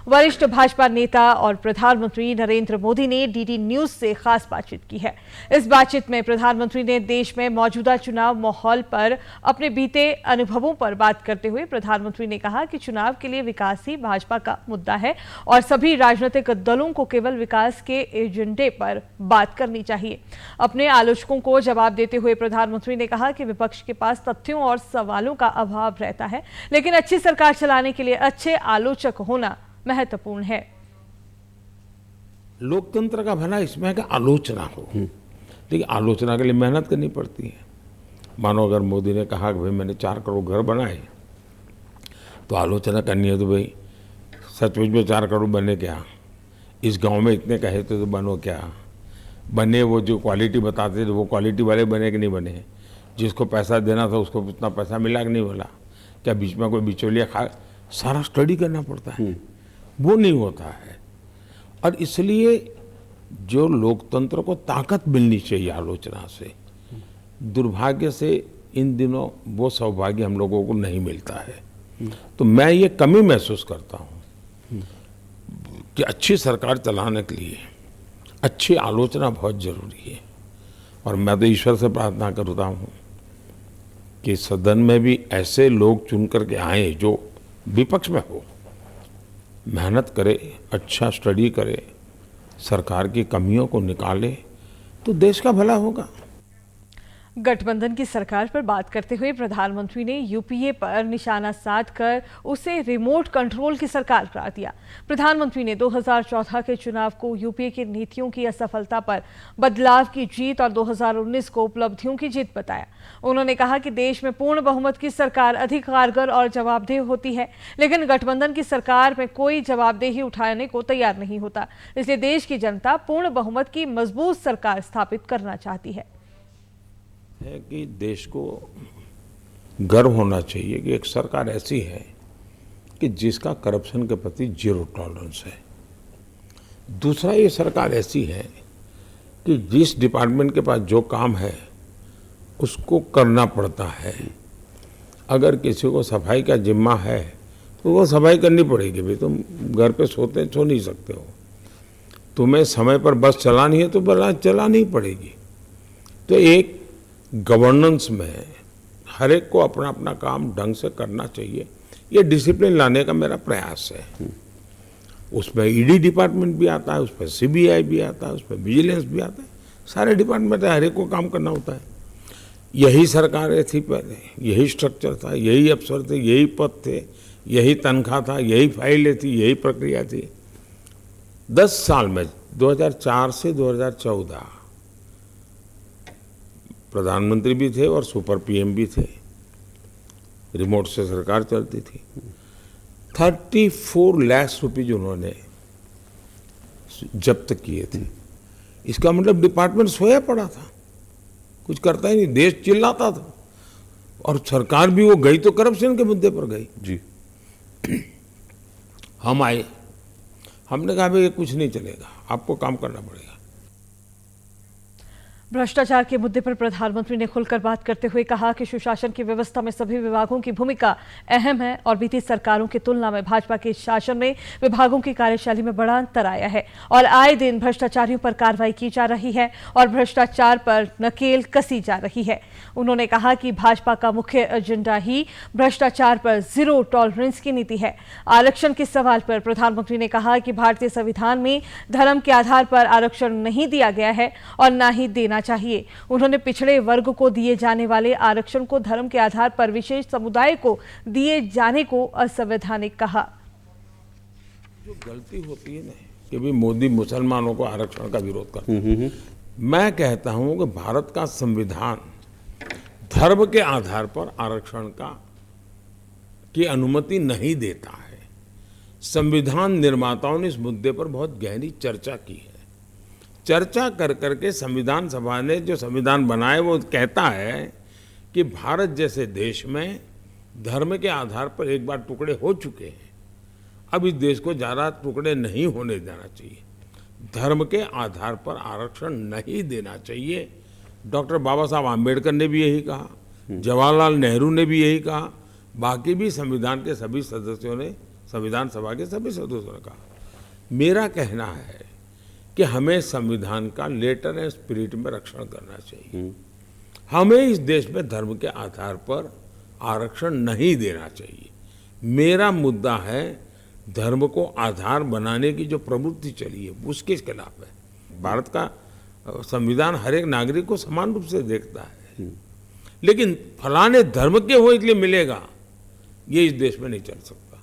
वरिष्ठ भाजपा नेता और प्रधानमंत्री नरेंद्र मोदी ने डीडी न्यूज से खास बातचीत की है। इस बातचीत में प्रधानमंत्री ने देश में मौजूदा चुनाव माहौल पर अपने बीते अनुभवों पर बात करते हुए प्रधानमंत्री ने कहा कि चुनाव के लिए विकास ही भाजपा का मुद्दा है और सभी राजनीतिक दलों को केवल विकास के एजेंडे पर बात करनी चाहिए। अपने आलोचकों को जवाब देते हुए प्रधानमंत्री ने कहा कि विपक्ष के पास तथ्यों और सवालों का अभाव रहता है, लेकिन अच्छी सरकार चलाने के लिए अच्छे आलोचक होना महत्वपूर्ण है। लोकतंत्र का भला इसमें है कि आलोचना हो, लेकिन आलोचना के लिए मेहनत करनी पड़ती है। मानो अगर मोदी ने कहा कि भाई मैंने 4 करोड़ घर बनाए, तो आलोचना करनी है तो भाई सचमुच में 4 करोड़ बने क्या, इस गांव में इतने कहे तो बनो क्या, बने वो जो क्वालिटी बताते थे वो क्वालिटी वाले बने कि नहीं बने, जिसको पैसा देना था उसको उतना पैसा मिला कि नहीं मिला, क्या बीच में कोई बिचौलिया खा, सारा स्टडी करना पड़ता है, वो नहीं होता है। और इसलिए जो लोकतंत्र को ताकत मिलनी चाहिए आलोचना से, दुर्भाग्य से इन दिनों वो सौभाग्य हम लोगों को नहीं मिलता है। तो मैं ये कमी महसूस करता हूँ कि अच्छी सरकार चलाने के लिए अच्छी आलोचना बहुत जरूरी है। और मैं तो ईश्वर से प्रार्थना करता हूँ कि सदन में भी ऐसे लोग चुन करके आए जो विपक्ष में हो, मेहनत करे, अच्छा स्टडी करे, सरकार की कमियों को निकाले, तो देश का भला होगा। गठबंधन की सरकार पर बात करते हुए प्रधानमंत्री ने यूपीए पर निशाना साधकर उसे रिमोट कंट्रोल की सरकार करार दिया। प्रधानमंत्री ने 2014 के चुनाव को यूपीए की नीतियों की असफलता पर बदलाव की जीत और 2019 को उपलब्धियों की जीत बताया। उन्होंने कहा कि देश में पूर्ण बहुमत की सरकार अधिक कारगर और जवाबदेह होती है, लेकिन गठबंधन की सरकार में कोई जवाबदेही उठाने को तैयार नहीं होता। इसलिए देश की जनता पूर्ण बहुमत की मजबूत सरकार स्थापित करना चाहती है कि देश को गर्व होना चाहिए कि एक सरकार ऐसी है कि जिसका करप्शन के प्रति 0 टॉलरेंस है। दूसरा, ये सरकार ऐसी है कि जिस डिपार्टमेंट के पास जो काम है उसको करना पड़ता है। अगर किसी को सफाई का जिम्मा है तो वो सफाई करनी पड़ेगी। भाई तुम घर पे सो नहीं सकते हो, तुम्हें समय पर बस चलानी है तो बस चलानी ही पड़ेगी। तो एक गवर्नेंस में हर एक को अपना अपना काम ढंग से करना चाहिए, ये डिसिप्लिन लाने का मेरा प्रयास है। उसमें ईडी डिपार्टमेंट भी आता है, उसमें सीबीआई भी आता है, उसमें विजिलेंस भी आता है, सारे डिपार्टमेंट हर एक को काम करना होता है। यही सरकारें थी पहले, यही स्ट्रक्चर था, यही अफसर थे, यही पद थे, यही तनख्वाह था, यही फाइलें थी, यही प्रक्रिया थी। 10 साल में 2004 से 2014 प्रधानमंत्री भी थे और सुपर पीएम भी थे, रिमोट से सरकार चलती थी। 34 लाख रुपये उन्होंने जब्त किए थे। इसका मतलब डिपार्टमेंट सोया पड़ा था, कुछ करता ही नहीं, देश चिल्लाता था। और सरकार भी वो गई तो करप्शन के मुद्दे पर गई जी। हम आए, हमने कहा भाई ये कुछ नहीं चलेगा, आपको काम करना पड़ेगा। भ्रष्टाचार के मुद्दे पर प्रधानमंत्री ने खुलकर बात करते हुए कहा कि सुशासन की व्यवस्था में सभी विभागों की भूमिका अहम है और बीती सरकारों की तुलना में भाजपा के शासन में विभागों की कार्यशैली में बड़ा अंतर आया है और आए दिन भ्रष्टाचारियों पर कार्रवाई की जा रही है और भ्रष्टाचार पर नकेल कसी जा रही है। उन्होंने कहा कि भाजपा का मुख्य एजेंडा ही भ्रष्टाचार पर 0 टॉलरेंस की नीति है। आरक्षण के सवाल पर प्रधानमंत्री ने कहा कि भारतीय संविधान में धर्म के आधार पर आरक्षण नहीं दिया गया है और न ही देना चाहिए। उन्होंने पिछड़े वर्ग को दिए जाने वाले आरक्षण को धर्म के आधार पर विशेष समुदाय को दिए जाने को असंवैधानिक कहा। जो गलती होती है ना कि भी मोदी मुसलमानों को आरक्षण का विरोध करता है, मैं कहता हूं कि भारत का संविधान धर्म के आधार पर आरक्षण की अनुमति नहीं देता है। संविधान निर्माताओं ने इस मुद्दे पर बहुत गहरी चर्चा की है। चर्चा कर करके संविधान सभा ने जो संविधान बनाए वो कहता है कि भारत जैसे देश में धर्म के आधार पर एक बार टुकड़े हो चुके हैं, अब इस देश को ज़्यादा टुकड़े नहीं होने देना चाहिए। धर्म के आधार पर आरक्षण नहीं देना चाहिए। डॉक्टर बाबा साहब आम्बेडकर ने भी यही कहा, जवाहरलाल नेहरू ने भी यही कहा, बाकी भी संविधान के सभी सदस्यों ने संविधान सभा के सभी सदस्यों ने कहा। मेरा कहना है कि हमें संविधान का लेटर एंड स्पिरिट में रक्षण करना चाहिए। हमें इस देश में धर्म के आधार पर आरक्षण नहीं देना चाहिए। मेरा मुद्दा है धर्म को आधार बनाने की जो प्रवृत्ति चली है उसके खिलाफ है। भारत का संविधान हर एक नागरिक को समान रूप से देखता है, लेकिन फलाने धर्म के हो इसलिए मिलेगा, ये इस देश में नहीं चल सकता।